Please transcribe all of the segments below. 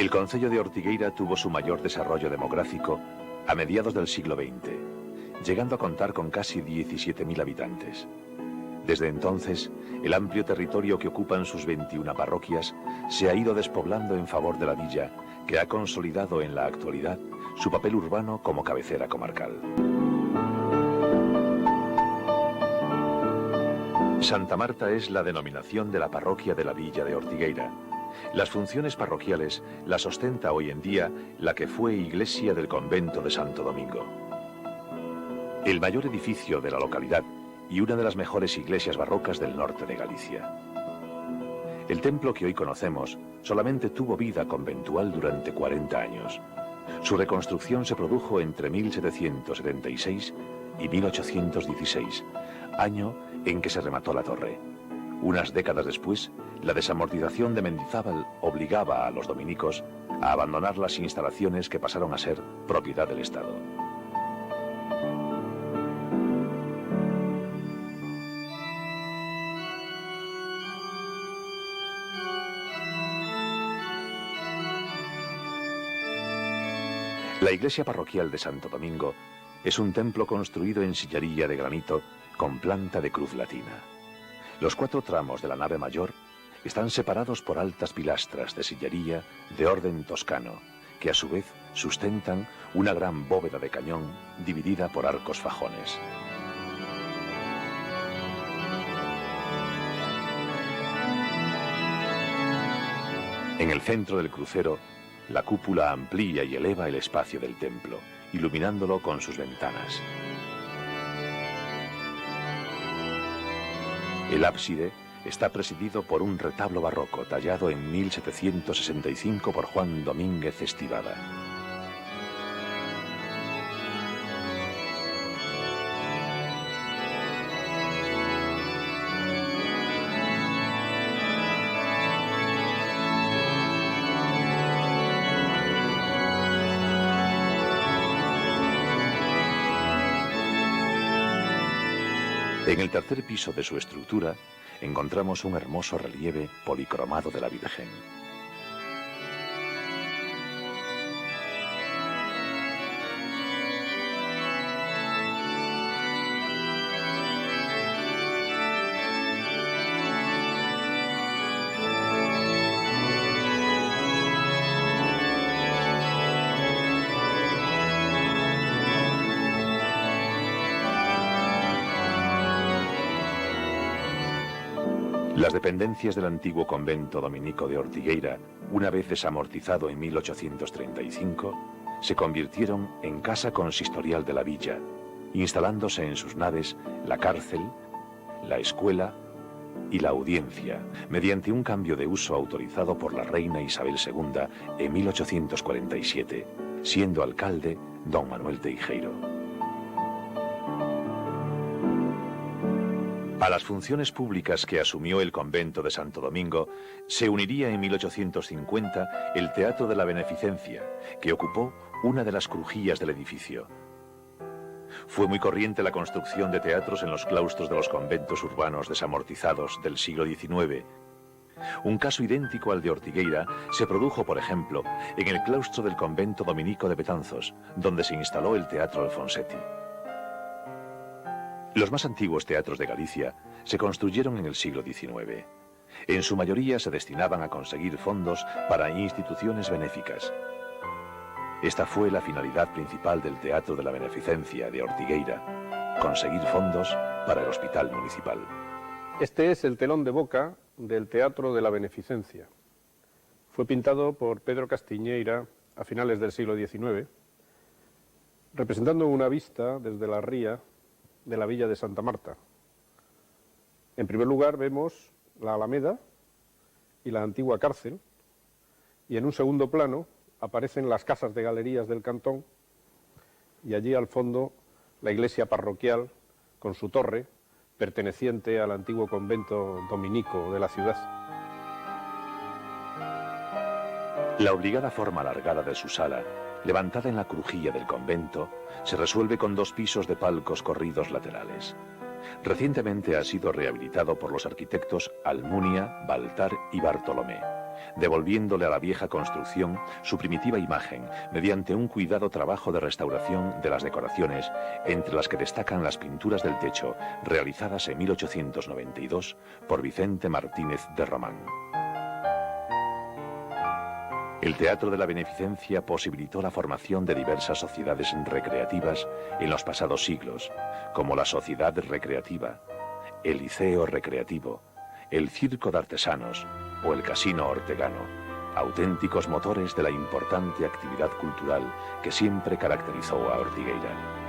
El concello de Ortigueira tuvo su mayor desarrollo demográfico a mediados del siglo XX, llegando a contar con casi 17.000 habitantes. Desde entonces, el amplio territorio que ocupan sus 21 parroquias se ha ido despoblando en favor de la villa, que ha consolidado en la actualidad su papel urbano como cabecera comarcal. Santa Marta es la denominación de la parroquia de la villa de Ortigueira. Las funciones parroquiales las ostenta hoy en día la que fue iglesia del convento de Santo Domingo. El mayor edificio de la localidad y una de las mejores iglesias barrocas del norte de Galicia. El templo que hoy conocemos solamente tuvo vida conventual durante 40 años. Su reconstrucción se produjo entre 1776 y 1816, año en que se remató la torre. Unas décadas después, la desamortización de Mendizábal obligaba a los dominicos a abandonar las instalaciones que pasaron a ser propiedad del Estado. La iglesia parroquial de Santo Domingo es un templo construido en sillería de granito con planta de cruz latina. Los 4 tramos de la nave mayor están separados por altas pilastras de sillería de orden toscano, que a su vez sustentan una gran bóveda de cañón dividida por arcos fajones. En el centro del crucero, la cúpula amplía y eleva el espacio del templo, iluminándolo con sus ventanas. El ábside está presidido por un retablo barroco tallado en 1765 por Juan Domínguez Estivada. En el tercer piso de su estructura encontramos un hermoso relieve policromado de la Virgen. Las dependencias del antiguo convento dominico de Ortigueira, una vez desamortizado en 1835, se convirtieron en casa consistorial de la villa, instalándose en sus naves la cárcel, la escuela y la audiencia, mediante un cambio de uso autorizado por la reina Isabel II en 1847, siendo alcalde don Manuel Teijeiro. A las funciones públicas que asumió el convento de Santo Domingo se uniría en 1850 el Teatro de la Beneficencia, que ocupó una de las crujías del edificio. Fue muy corriente la construcción de teatros en los claustros de los conventos urbanos desamortizados del siglo XIX. Un caso idéntico al de Ortigueira se produjo, por ejemplo, en el claustro del convento dominico de Betanzos, donde se instaló el Teatro Alfonsetti. Los más antiguos teatros de Galicia se construyeron en el siglo XIX. En su mayoría se destinaban a conseguir fondos para instituciones benéficas. Esta fue la finalidad principal del Teatro de la Beneficencia de Ortigueira, conseguir fondos para el hospital municipal. Este es el telón de boca del Teatro de la Beneficencia. Fue pintado por Pedro Castiñeira a finales del siglo XIX, representando una vista desde la ría de la villa de Santa Marta. En primer lugar vemos la Alameda y la antigua cárcel, y en un segundo plano aparecen las casas de galerías del cantón, y allí al fondo la iglesia parroquial con su torre, perteneciente al antiguo convento dominico de la ciudad. La obligada forma alargada de su sala, levantada en la crujía del convento, se resuelve con 2 pisos de palcos corridos laterales. Recientemente ha sido rehabilitado por los arquitectos Almunia, Baltar y Bartolomé, devolviéndole a la vieja construcción su primitiva imagen mediante un cuidado trabajo de restauración de las decoraciones, entre las que destacan las pinturas del techo realizadas en 1892 por Vicente Martínez de Román. El Teatro de la Beneficencia posibilitó la formación de diversas sociedades recreativas en los pasados siglos, como la Sociedad Recreativa, el Liceo Recreativo, el Circo de Artesanos o el Casino Ortegano, auténticos motores de la importante actividad cultural que siempre caracterizó a Ortigueira.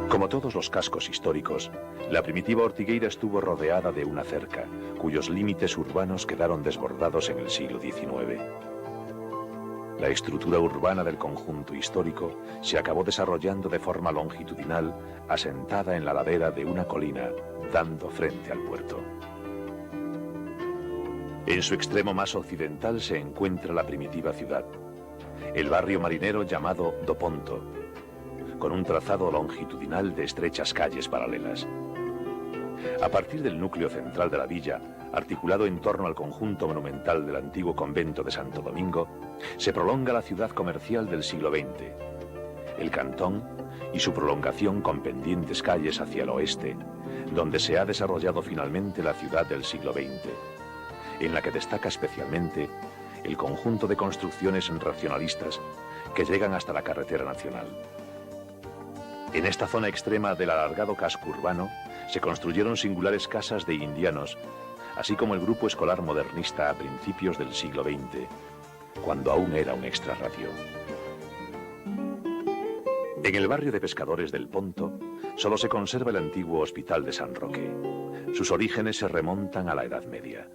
Como todos los cascos históricos, la primitiva Ortigueira estuvo rodeada de una cerca, cuyos límites urbanos quedaron desbordados en el siglo XIX. La estructura urbana del conjunto histórico se acabó desarrollando de forma longitudinal, asentada en la ladera de una colina, dando frente al puerto. En su extremo más occidental se encuentra la primitiva ciudad, el barrio marinero llamado Do Ponto, con un trazado longitudinal de estrechas calles paralelas. A partir del núcleo central de la villa, articulado en torno al conjunto monumental del antiguo convento de Santo Domingo, se prolonga la ciudad comercial del siglo XX, el cantón y su prolongación con pendientes calles hacia el oeste, donde se ha desarrollado finalmente la ciudad del siglo XX, en la que destaca especialmente el conjunto de construcciones racionalistas que llegan hasta la carretera nacional. En esta zona extrema del alargado casco urbano se construyeron singulares casas de indianos, así como el grupo escolar modernista a principios del siglo XX, cuando aún era un extrarradio. En el barrio de pescadores del Ponto solo se conserva el antiguo Hospital de San Roque. Sus orígenes se remontan a la Edad Media.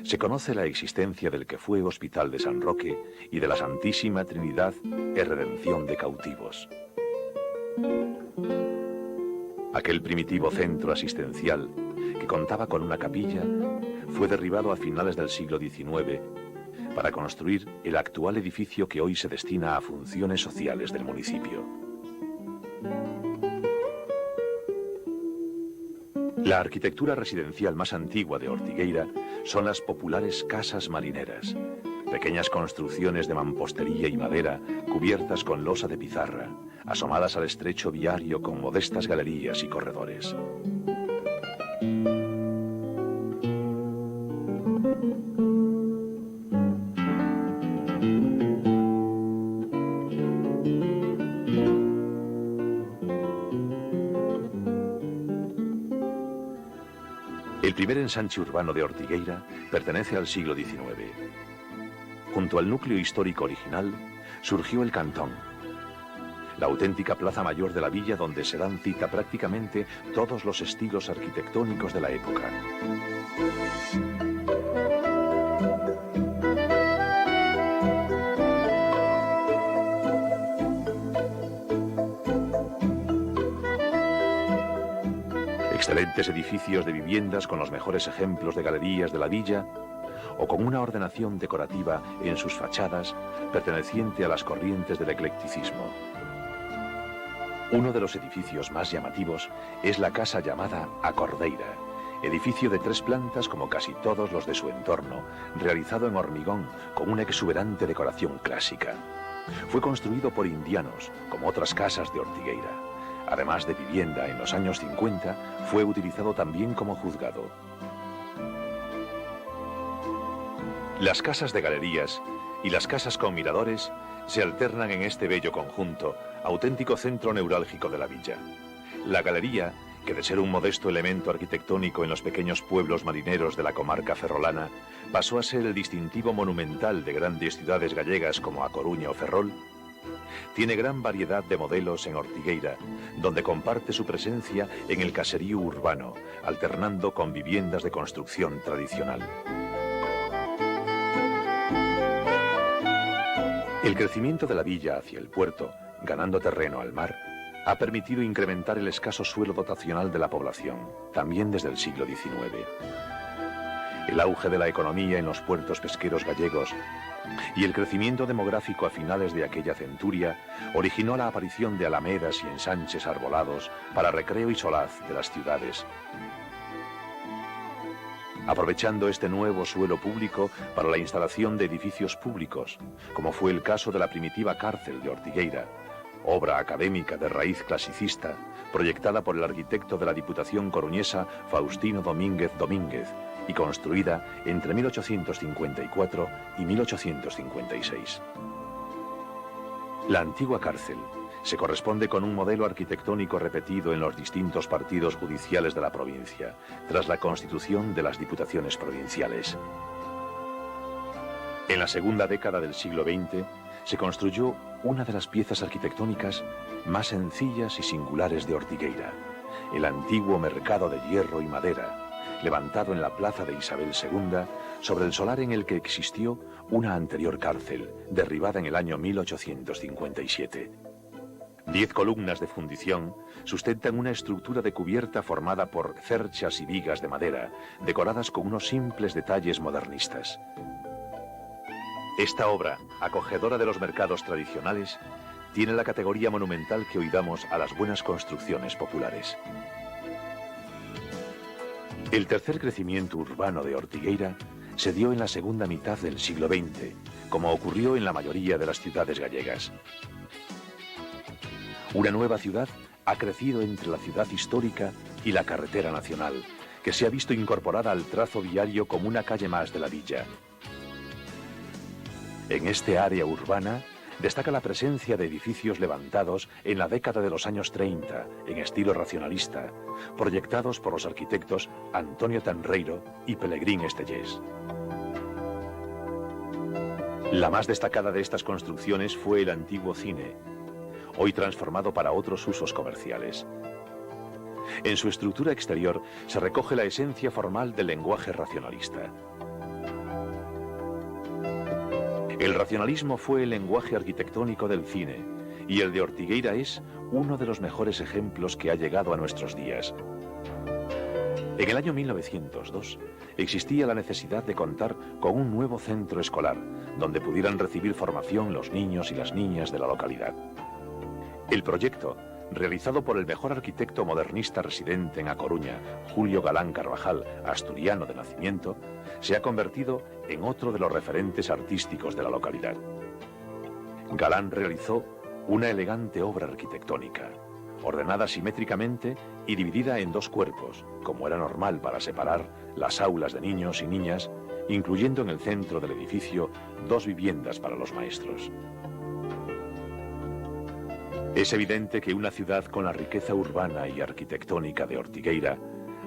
Se conoce la existencia del que fue Hospital de San Roque y de la Santísima Trinidad y Redención de Cautivos. Aquel primitivo centro asistencial, que contaba con una capilla, fue derribado a finales del siglo XIX para construir el actual edificio que hoy se destina a funciones sociales del municipio. La arquitectura residencial más antigua de Ortigueira son las populares casas marineras, pequeñas construcciones de mampostería y madera cubiertas con losa de pizarra, asomadas al estrecho viario con modestas galerías y corredores. El primer ensanche urbano de Ortigueira pertenece al siglo XIX. Junto al núcleo histórico original surgió el cantón, la auténtica plaza mayor de la villa donde se dan cita prácticamente todos los estilos arquitectónicos de la época. Excelentes edificios de viviendas con los mejores ejemplos de galerías de la villa o con una ordenación decorativa en sus fachadas perteneciente a las corrientes del eclecticismo. Uno de los edificios más llamativos es la casa llamada A Cordeira, edificio de 3 plantas como casi todos los de su entorno, realizado en hormigón con una exuberante decoración clásica. Fue construido por indianos, como otras casas de Ortigueira. Además de vivienda, en los años 50 fue utilizado también como juzgado. Las casas de galerías y las casas con miradores se alternan en este bello conjunto, auténtico centro neurálgico de la villa. La galería, que de ser un modesto elemento arquitectónico en los pequeños pueblos marineros de la comarca ferrolana, pasó a ser el distintivo monumental de grandes ciudades gallegas como A Coruña o Ferrol, tiene gran variedad de modelos en Ortigueira, donde comparte su presencia en el caserío urbano, alternando con viviendas de construcción tradicional. El crecimiento de la villa hacia el puerto, ganando terreno al mar, ha permitido incrementar el escaso suelo dotacional de la población, también desde el siglo XIX. el auge de la economía en los puertos pesqueros gallegos y el crecimiento demográfico a finales de aquella centuria originó la aparición de alamedas y ensanches arbolados para recreo y solaz de las ciudades, aprovechando este nuevo suelo público para la instalación de edificios públicos, como fue el caso de la primitiva cárcel de Ortigueira, obra académica de raíz clasicista, proyectada por el arquitecto de la Diputación coruñesa Faustino Domínguez Domínguez y construida entre 1854 y 1856. La antigua cárcel se corresponde con un modelo arquitectónico repetido en los distintos partidos judiciales de la provincia, tras la constitución de las diputaciones provinciales. En la segunda década del siglo XX se construyó una de las piezas arquitectónicas más sencillas y singulares de Ortigueira, el antiguo mercado de hierro y madera, levantado en la plaza de Isabel II, sobre el solar en el que existió una anterior cárcel, derribada en el año 1857. 10 columnas de fundición sustentan una estructura de cubierta formada por cerchas y vigas de madera, decoradas con unos simples detalles modernistas. Esta obra, acogedora de los mercados tradicionales, tiene la categoría monumental que hoy damos a las buenas construcciones populares. El tercer crecimiento urbano de Ortigueira se dio en la segunda mitad del siglo XX, como ocurrió en la mayoría de las ciudades gallegas. Una nueva ciudad ha crecido entre la ciudad histórica y la carretera nacional, que se ha visto incorporada al trazo viario como una calle más de la villa. En este área urbana destaca la presencia de edificios levantados en la década de los años 30, en estilo racionalista, proyectados por los arquitectos Antonio Tanreiro y Pelegrín Estellés. La más destacada de estas construcciones fue el antiguo cine, hoy transformado para otros usos comerciales. En su estructura exterior se recoge la esencia formal del lenguaje racionalista. El racionalismo fue el lenguaje arquitectónico del cine, y el de Ortigueira es uno de los mejores ejemplos que ha llegado a nuestros días. En el año 1902 existía la necesidad de contar con un nuevo centro escolar, donde pudieran recibir formación los niños y las niñas de la localidad. El proyecto, realizado por el mejor arquitecto modernista residente en A Coruña, Julio Galán Carvajal, asturiano de nacimiento, se ha convertido en otro de los referentes artísticos de la localidad. Galán realizó una elegante obra arquitectónica, ordenada simétricamente y dividida en dos cuerpos, como era normal para separar las aulas de niños y niñas, incluyendo en el centro del edificio 2 viviendas para los maestros. Es evidente que una ciudad con la riqueza urbana y arquitectónica de Ortigueira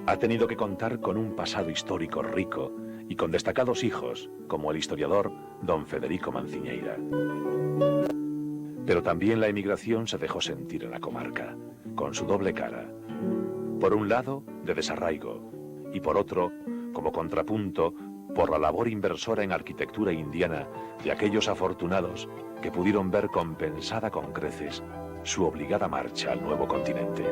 ha tenido que contar con un pasado histórico rico y con destacados hijos, como el historiador don Federico Manciñeira. Pero también la emigración se dejó sentir en la comarca, con su doble cara. Por un lado, de desarraigo, y por otro, como contrapunto, por la labor inversora en arquitectura indiana de aquellos afortunados que pudieron ver compensada con creces su obligada marcha al nuevo continente.